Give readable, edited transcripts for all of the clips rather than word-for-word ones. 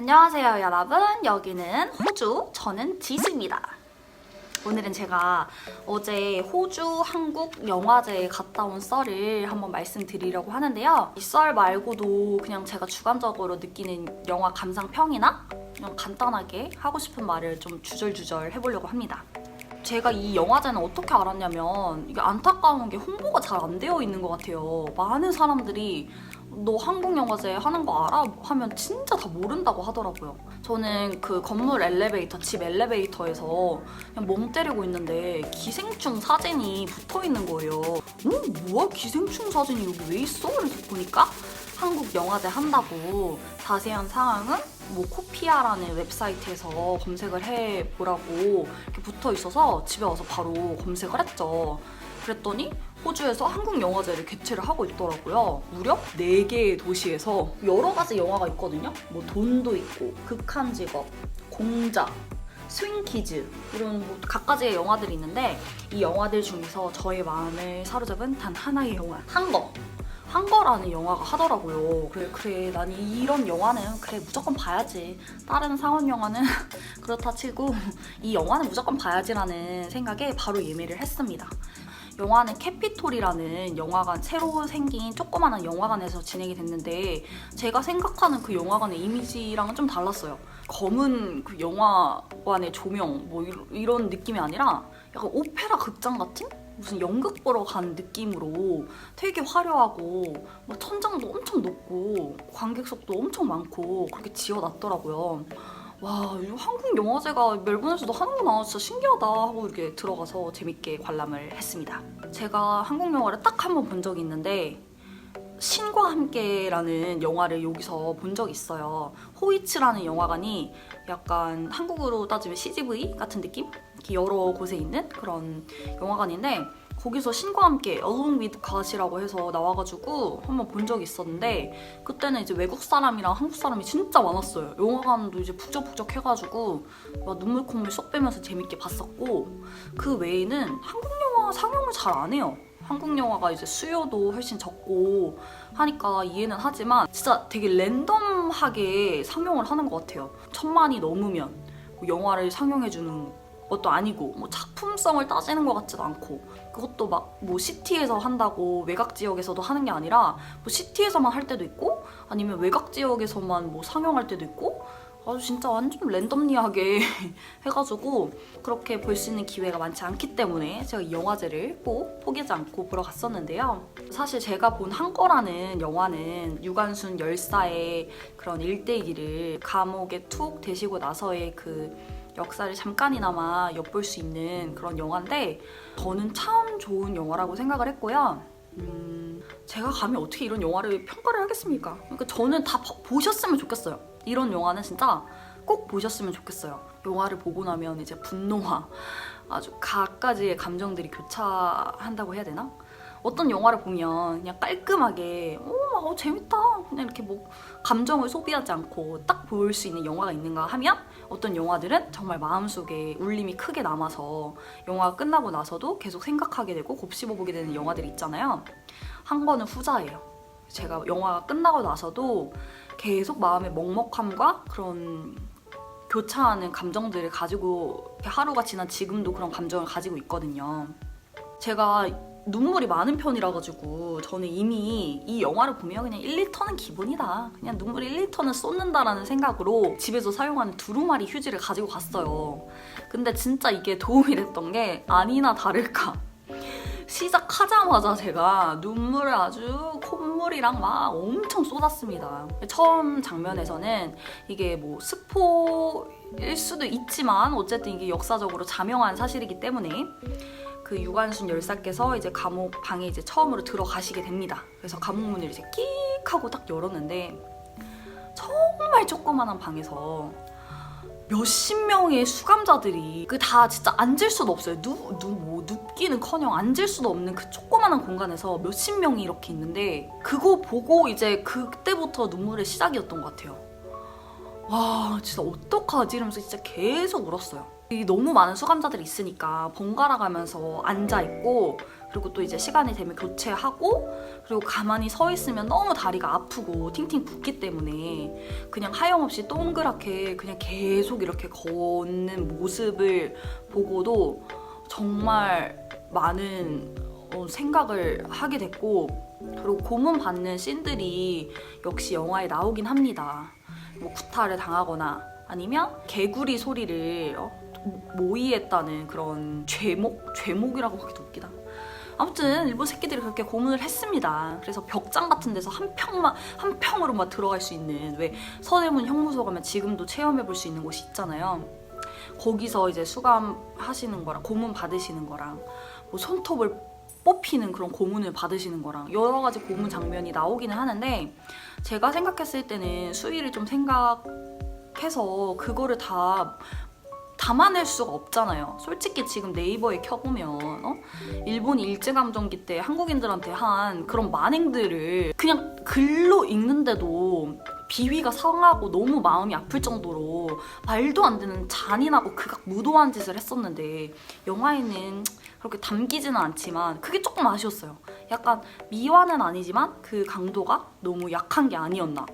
안녕하세요 여러분, 여기는 호주, 저는 지수입니다. 오늘은 제가 어제 호주 한국 영화제에 갔다 온 썰을 한번 말씀드리려고 하는데요. 이 썰 말고도 그냥 제가 주관적으로 느끼는 영화 감상평이나 그냥 간단하게 하고 싶은 말을 좀 주절주절 해보려고 합니다. 제가 이 영화제는 어떻게 알았냐면 이게 안타까운 게 홍보가 잘 안 되어 있는 것 같아요. 많은 사람들이 너 한국 영화제 하는 거 알아? 하면 진짜 다 모른다고 하더라고요. 저는 그 건물 엘리베이터, 집 엘리베이터에서 그냥 멍 때리고 있는데 기생충 사진이 붙어 있는 거예요. 뭐야? 기생충 사진이 여기 왜 있어? 그래서 보니까 한국 영화제 한다고 자세한 상황은 뭐 코피아라는 웹사이트에서 검색을 해보라고 이렇게 붙어 있어서 집에 와서 바로 검색을 했죠. 그랬더니 호주에서 한국 영화제를 개최를 하고 있더라고요. 무려 4개의 도시에서 여러 가지 영화가 있거든요. 뭐 돈도 있고, 극한 직업, 공작, 스윙키즈 이런 뭐 각가지의 영화들이 있는데 이 영화들 중에서 저의 마음을 사로잡은 단 하나의 영화, 한거라는 영화가 하더라고요. 그래 난 이런 영화는 그래 무조건 봐야지. 다른 상업 영화는 그렇다 치고 이 영화는 무조건 봐야지라는 생각에 바로 예매를 했습니다. 영화는 캐피톨이라는 영화관, 새로 생긴 조그마한 영화관에서 진행이 됐는데 제가 생각하는 그 영화관의 이미지랑은 좀 달랐어요. 검은 그 영화관의 조명 뭐 이런 느낌이 아니라 약간 오페라 극장 같은? 무슨 연극 보러 간 느낌으로 되게 화려하고 뭐 천장도 엄청 높고 관객석도 엄청 많고 그렇게 지어놨더라고요. 와, 이 한국 영화제가 멜번에서도 하는구나, 진짜 신기하다 하고 이렇게 들어가서 재밌게 관람을 했습니다. 제가 한국 영화를 딱 한 번 본 적이 있는데 신과 함께라는 영화를 여기서 본 적이 있어요. 호이츠라는 영화관이 약간 한국으로 따지면 CGV 같은 느낌? 이렇게 여러 곳에 있는 그런 영화관인데 거기서 신과 함께 Along with God이라고 해서 나와가지고 한번 본 적이 있었는데 그때는 이제 외국 사람이랑 한국 사람이 진짜 많았어요. 영화관도 이제 북적북적 해가지고 막 눈물 콧물 쏙 빼면서 재밌게 봤었고 그 외에는 한국 영화 상영을 잘 안 해요. 한국 영화가 이제 수요도 훨씬 적고 하니까 이해는 하지만 진짜 되게 랜덤하게 상영을 하는 것 같아요. 1000만이 넘으면 뭐 영화를 상영해주는 것도 아니고 뭐 작품성을 따지는 것 같지도 않고 그것도 막 뭐 시티에서 한다고 외곽 지역에서도 하는 게 아니라 뭐 시티에서만 할 때도 있고 아니면 외곽 지역에서만 뭐 상영할 때도 있고 아주 진짜 완전 랜덤리하게 해가지고 그렇게 볼 수 있는 기회가 많지 않기 때문에 제가 이 영화제를 꼭 포기하지 않고 보러 갔었는데요. 사실 제가 본 한거라는 영화는 유관순 열사의 그런 일대기를 감옥에 툭 대시고 나서의 그 역사를 잠깐이나마 엿볼 수 있는 그런 영화인데 저는 참 좋은 영화라고 생각을 했고요. 제가 감히 어떻게 이런 영화를 평가를 하겠습니까? 그러니까 저는 다 보셨으면 좋겠어요. 이런 영화는 진짜 꼭 보셨으면 좋겠어요. 영화를 보고 나면 이제 분노와 아주 갖가지의 감정들이 교차한다고 해야 되나? 어떤 영화를 보면 그냥 깔끔하게 재밌다 그냥 이렇게 뭐 감정을 소비하지 않고 딱 볼 수 있는 영화가 있는가 하면 어떤 영화들은 정말 마음속에 울림이 크게 남아서 영화가 끝나고 나서도 계속 생각하게 되고 곱씹어보게 되는 영화들이 있잖아요. 한 거는 후자예요. 제가 영화가 끝나고 나서도 계속 마음의 먹먹함과 그런 교차하는 감정들을 가지고 하루가 지난 지금도 그런 감정을 가지고 있거든요. 제가 눈물이 많은 편이라 가지고 저는 이미 이 영화를 보면 그냥 1리터는 기본이다. 그냥 눈물 1리터는 쏟는다라는 생각으로 집에서 사용하는 두루마리 휴지를 가지고 갔어요. 근데 진짜 이게 도움이 됐던 게 아니나 다를까. 시작하자마자 제가 눈물을 아주 콧물이랑 막 엄청 쏟았습니다. 처음 장면에서는 이게 뭐 스포일 수도 있지만 어쨌든 이게 역사적으로 자명한 사실이기 때문에 그 유관순 열사께서 이제 감옥 방에 이제 처음으로 들어가시게 됩니다. 그래서 감옥 문을 이제 끽 하고 딱 열었는데 정말 조그만한 방에서 몇십 명의 수감자들이 그 다 진짜 앉을 수도 없어요. 눕기는커녕 앉을 수도 없는 그 조그만한 공간에서 몇십 명이 이렇게 있는데 그거 보고 이제 그때부터 눈물의 시작이었던 것 같아요. 와 진짜 어떡하지 이러면서 진짜 계속 울었어요. 너무 많은 수감자들이 있으니까 번갈아 가면서 앉아있고 그리고 또 이제 시간이 되면 교체하고, 그리고 가만히 서 있으면 너무 다리가 아프고 팅팅 붓기 때문에 그냥 하염없이 동그랗게 그냥 계속 이렇게 걷는 모습을 보고도 정말 많은 생각을 하게 됐고, 그리고 고문 받는 씬들이 역시 영화에 나오긴 합니다. 뭐 구타를 당하거나 아니면 개구리 소리를 모의했다는 그런 죄목이라고 하기도 웃기다. 아무튼 일본 새끼들이 그렇게 고문을 했습니다. 그래서 벽장 같은 데서 한 평으로만 들어갈 수 있는, 왜 서대문 형무소 가면 지금도 체험해 볼 수 있는 곳이 있잖아요. 거기서 이제 수감하시는 거랑 고문 받으시는 거랑 뭐 손톱을 뽑히는 그런 고문을 받으시는 거랑 여러 가지 고문 장면이 나오기는 하는데, 제가 생각했을 때는 수위를 좀 생각해서 그거를 다 담아낼 수가 없잖아요. 솔직히 지금 네이버에 켜보면 일본 일제감정기 때 한국인들한테 한 그런 만행들을 그냥 글로 읽는데도 비위가 상하고 너무 마음이 아플 정도로 말도 안 되는 잔인하고 극악무도한 짓을 했었는데, 영화에는 그렇게 담기지는 않지만 그게 조금 아쉬웠어요. 약간 미화는 아니지만 그 강도가 너무 약한 게 아니었나.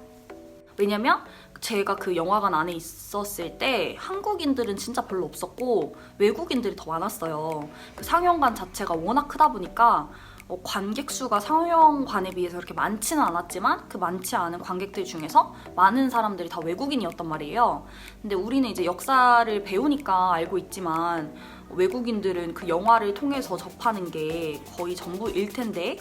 왜냐면 제가 그 영화관 안에 있었을 때 한국인들은 진짜 별로 없었고 외국인들이 더 많았어요. 그 상영관 자체가 워낙 크다 보니까 관객 수가 상영관에 비해서 그렇게 많지는 않았지만 그 많지 않은 관객들 중에서 많은 사람들이 다 외국인이었단 말이에요. 근데 우리는 이제 역사를 배우니까 알고 있지만 외국인들은 그 영화를 통해서 접하는 게 거의 전부일 텐데,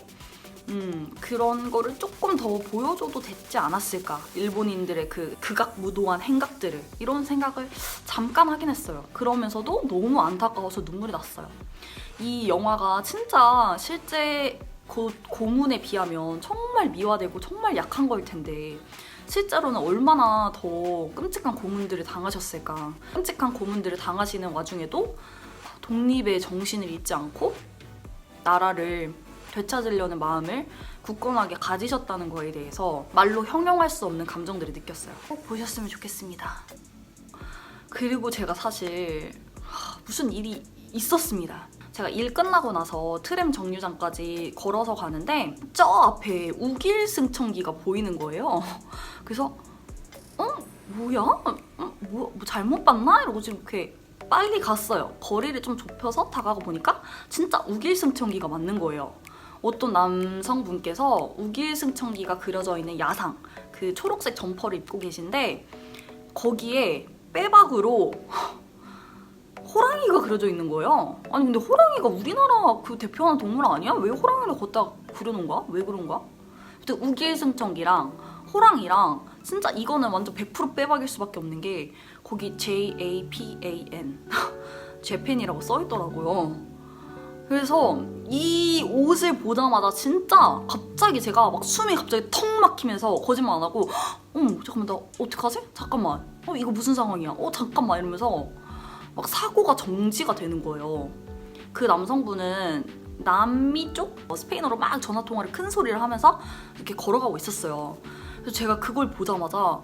그런 거를 조금 더 보여줘도 됐지 않았을까, 일본인들의 그 극악무도한 행각들을, 이런 생각을 잠깐 하긴 했어요. 그러면서도 너무 안타까워서 눈물이 났어요. 이 영화가 진짜 실제 고문에 비하면 정말 미화되고 정말 약한 걸 텐데, 실제로는 얼마나 더 끔찍한 고문들을 당하셨을까. 끔찍한 고문들을 당하시는 와중에도 독립의 정신을 잊지 않고 나라를 되찾으려는 마음을 굳건하게 가지셨다는 거에 대해서 말로 형용할 수 없는 감정들을 느꼈어요. 꼭 보셨으면 좋겠습니다. 그리고 제가 사실 무슨 일이 있었습니다. 제가 일 끝나고 나서 트램 정류장까지 걸어서 가는데 저 앞에 우길승천기가 보이는 거예요. 그래서 뭐야? 뭐 잘못 봤나? 이러고 지금 이렇게 빨리 갔어요. 거리를 좀 좁혀서 다가가 보니까 진짜 우길승천기가 맞는 거예요. 어떤 남성분께서 우길승천기가 그려져 있는 야상, 그 초록색 점퍼를 입고 계신데 거기에 빼박으로 호랑이가 그려져 있는 거예요. 아니 근데 호랑이가 우리나라 그 대표하는 동물 아니야? 왜 호랑이를 걷다 그려놓은 거야? 왜 그런 거야? 근데 우길승천기랑 호랑이랑 진짜 이거는 완전 100% 빼박일 수밖에 없는 게 거기 JAPAN 재팬이라고 써있더라고요. 그래서 이 옷을 보자마자 진짜 갑자기 제가 막 숨이 갑자기 턱 막히면서 거짓말 안 하고 잠깐만 나 어떡하지? 잠깐만 이거 무슨 상황이야? 잠깐만 이러면서 막 사고가 정지가 되는 거예요. 그 남성분은 남미 쪽 스페인어로 막 전화통화를 큰 소리를 하면서 이렇게 걸어가고 있었어요. 그래서 제가 그걸 보자마자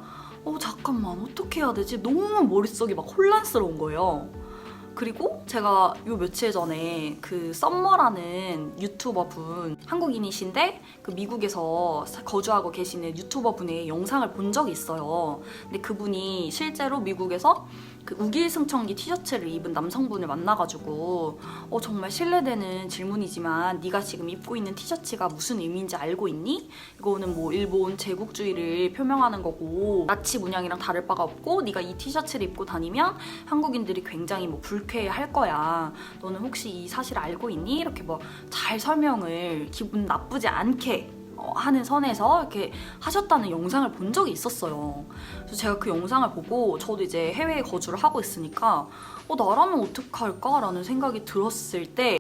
잠깐만 어떻게 해야 되지? 너무 머릿속이 막 혼란스러운 거예요. 그리고 제가 요 며칠 전에 그 썸머라는 유튜버분, 한국인이신데 그 미국에서 거주하고 계시는 유튜버분의 영상을 본 적이 있어요. 근데 그분이 실제로 미국에서 그 우길승천기 티셔츠를 입은 남성분을 만나가지고 정말 신뢰되는 질문이지만 네가 지금 입고 있는 티셔츠가 무슨 의미인지 알고 있니? 이거는 뭐 일본 제국주의를 표명하는 거고 나치 문양이랑 다를 바가 없고 네가 이 티셔츠를 입고 다니면 한국인들이 굉장히 뭐 불쾌해할 거야. 너는 혹시 이 사실을 알고 있니? 이렇게 뭐 잘 설명을 기분 나쁘지 않게 하는 선에서 이렇게 하셨다는 영상을 본 적이 있었어요. 그래서 제가 그 영상을 보고 저도 이제 해외에 거주를 하고 있으니까 나라면 어떡할까? 라는 생각이 들었을 때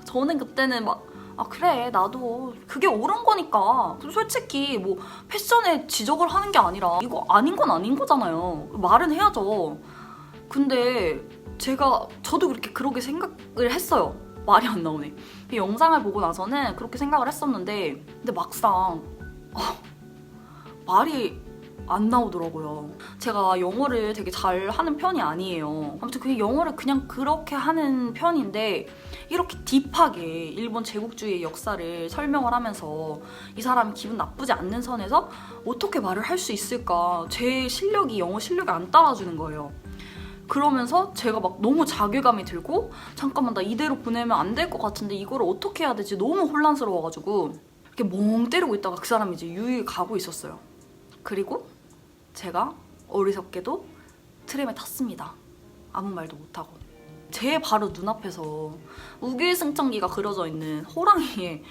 저는 그때는 막 그래 나도 그게 옳은 거니까 솔직히 뭐 패션에 지적을 하는 게 아니라 이거 아닌 건 아닌 거잖아요. 말은 해야죠. 근데 저도 그렇게 생각을 했어요. 말이 안 나오네. 그 영상을 보고 나서는 그렇게 생각을 했었는데 근데 막상 말이 안 나오더라고요. 제가 영어를 되게 잘 하는 편이 아니에요. 아무튼 그 영어를 그냥 그렇게 하는 편인데 이렇게 딥하게 일본 제국주의의 역사를 설명을 하면서 이 사람이 기분 나쁘지 않는 선에서 어떻게 말을 할 수 있을까? 제 실력이 영어 실력이 안 따라주는 거예요. 그러면서 제가 막 너무 자괴감이 들고 잠깐만 나 이대로 보내면 안 될 것 같은데 이거를 어떻게 해야 되지? 너무 혼란스러워가지고 이렇게 멍 때리고 있다가 그 사람이 이제 유유히 가고 있었어요. 그리고 제가 어리석게도 트램에 탔습니다. 아무 말도 못하고. 제 바로 눈앞에서 우길승천기가 그려져 있는 호랑이에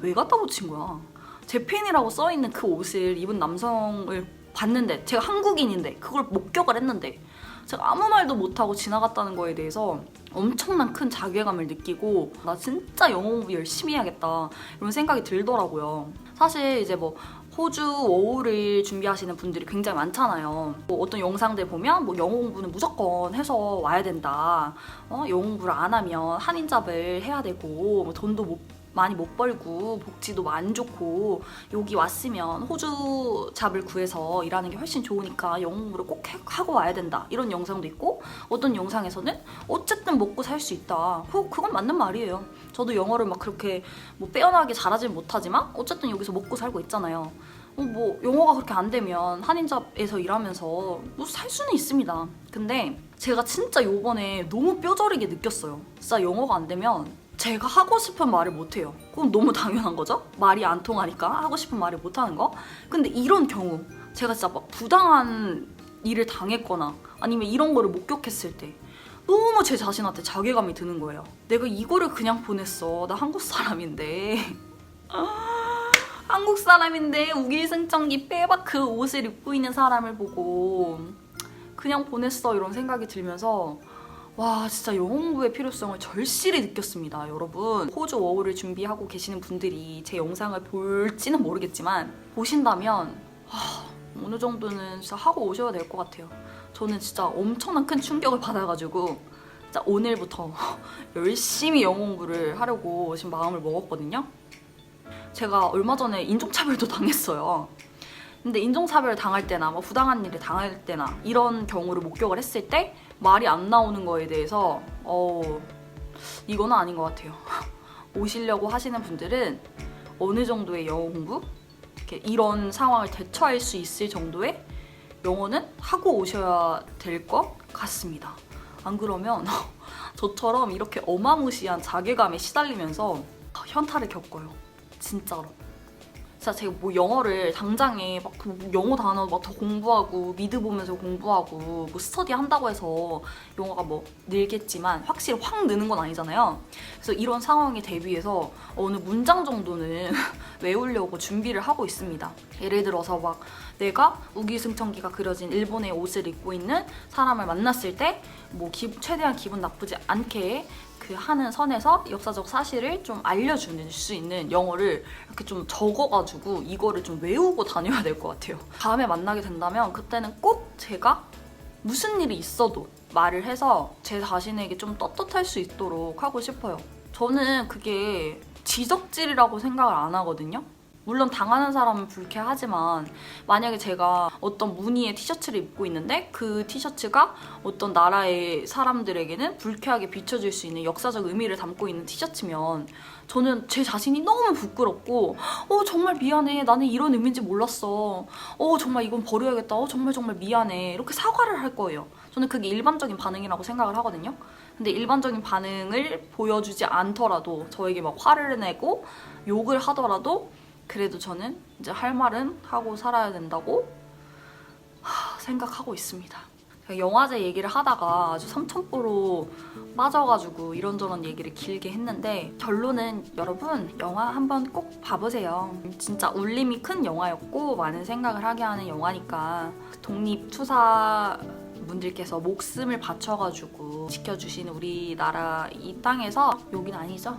왜 갖다 붙인 거야? 제 팬이라고 써있는 그 옷을 입은 남성을 봤는데 제가 한국인인데 그걸 목격을 했는데 제가 아무 말도 못하고 지나갔다는 거에 대해서 엄청난 큰 자괴감을 느끼고 나 진짜 영어 공부 열심히 해야겠다 이런 생각이 들더라고요. 사실 이제 뭐 호주 워홀을 준비하시는 분들이 굉장히 많잖아요. 뭐 어떤 영상들 보면 뭐 영어 공부는 무조건 해서 와야 된다. 영어 공부를 안 하면 한인잡을 해야 되고 뭐 돈도 많이 못 벌고 복지도 안 좋고 여기 왔으면 호주 잡을 구해서 일하는 게 훨씬 좋으니까 영어 공부를 꼭 하고 와야 된다 이런 영상도 있고 어떤 영상에서는 어쨌든 먹고 살 수 있다. 그건 맞는 말이에요. 저도 영어를 막 그렇게 뭐 빼어나게 잘하진 못하지만 어쨌든 여기서 먹고 살고 있잖아요. 뭐 영어가 그렇게 안 되면 한인잡에서 일하면서 뭐 살 수는 있습니다. 근데 제가 진짜 요번에 너무 뼈저리게 느꼈어요. 진짜 영어가 안 되면 제가 하고 싶은 말을 못해요. 그건 너무 당연한 거죠? 말이 안 통하니까 하고 싶은 말을 못하는 거? 근데 이런 경우 제가 진짜 막 부당한 일을 당했거나 아니면 이런 거를 목격했을 때 너무 제 자신한테 자괴감이 드는 거예요. 내가 이거를 그냥 보냈어. 나 한국 사람인데 한국 사람인데 우길승천기 빼박 그 옷을 입고 있는 사람을 보고 그냥 보냈어 이런 생각이 들면서 와 진짜 영어 공부의 필요성을 절실히 느꼈습니다. 여러분 호주 워홀을 준비하고 계시는 분들이 제 영상을 볼지는 모르겠지만 보신다면 어느 정도는 진짜 하고 오셔야 될 것 같아요. 저는 진짜 엄청난 큰 충격을 받아가지고 진짜 오늘부터 열심히 영어 공부를 하려고 지금 마음을 먹었거든요. 제가 얼마 전에 인종차별도 당했어요. 근데 인종차별을 당할 때나 뭐 부당한 일을 당할 때나 이런 경우를 목격을 했을 때 말이 안 나오는 거에 대해서 이거는 아닌 것 같아요. 오시려고 하시는 분들은 어느 정도의 영어 공부? 이런 상황을 대처할 수 있을 정도의 영어는 하고 오셔야 될 것 같습니다. 안 그러면 저처럼 이렇게 어마무시한 자괴감에 시달리면서 현타를 겪어요. 진짜로. 진짜 제가 뭐 영어를 당장에 막 영어 단어 막 더 공부하고 미드 보면서 공부하고 뭐 스터디 한다고 해서 영어가 뭐 늘겠지만 확실히 확 느는 건 아니잖아요. 그래서 이런 상황에 대비해서 어느 문장 정도는 외우려고 준비를 하고 있습니다. 예를 들어서 막 내가 우길승천기가 그려진 일본의 옷을 입고 있는 사람을 만났을 때 뭐 최대한 기분 나쁘지 않게 그 하는 선에서 역사적 사실을 좀 알려줄 수 있는 영어를 이렇게 좀 적어가지고 이거를 좀 외우고 다녀야 될 것 같아요. 다음에 만나게 된다면 그때는 꼭 제가 무슨 일이 있어도 말을 해서 제 자신에게 좀 떳떳할 수 있도록 하고 싶어요. 저는 그게 지적질이라고 생각을 안 하거든요. 물론 당하는 사람은 불쾌하지만 만약에 제가 어떤 무늬의 티셔츠를 입고 있는데 그 티셔츠가 어떤 나라의 사람들에게는 불쾌하게 비춰질 수 있는 역사적 의미를 담고 있는 티셔츠면 저는 제 자신이 너무 부끄럽고 정말 미안해. 나는 이런 의미인지 몰랐어. 정말 이건 버려야겠다. 정말 미안해. 이렇게 사과를 할 거예요. 저는 그게 일반적인 반응이라고 생각을 하거든요. 근데 일반적인 반응을 보여주지 않더라도 저에게 막 화를 내고 욕을 하더라도 그래도 저는 이제 할 말은 하고 살아야 된다고 생각하고 있습니다. 영화제 얘기를 하다가 아주 삼천포로 빠져가지고 이런저런 얘기를 길게 했는데 결론은 여러분 영화 한번 꼭 봐보세요. 진짜 울림이 큰 영화였고 많은 생각을 하게 하는 영화니까 독립투사 분들께서 목숨을 바쳐가지고 지켜주시는 우리나라 이 땅에서 여긴 아니죠?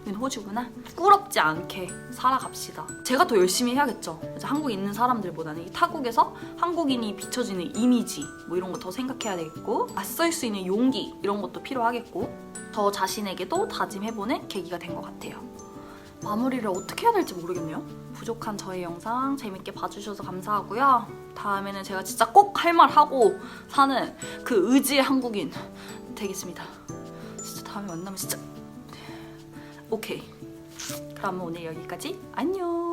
여긴 호주구나. 부끄럽지 않게 살아갑시다. 제가 더 열심히 해야겠죠. 한국에 있는 사람들보다는 이 타국에서 한국인이 비춰지는 이미지 뭐 이런 거 더 생각해야 되겠고 맞설 수 있는 용기 이런 것도 필요하겠고 저 자신에게도 다짐해보는 계기가 된 것 같아요. 마무리를 어떻게 해야 될지 모르겠네요. 부족한 저의 영상 재밌게 봐주셔서 감사하고요. 다음에는 제가 진짜 꼭 할 말 하고 사는 그 의지의 한국인 되겠습니다. 진짜 다음에 만나면 진짜 오케이. 그럼 오늘 여기까지. 안녕.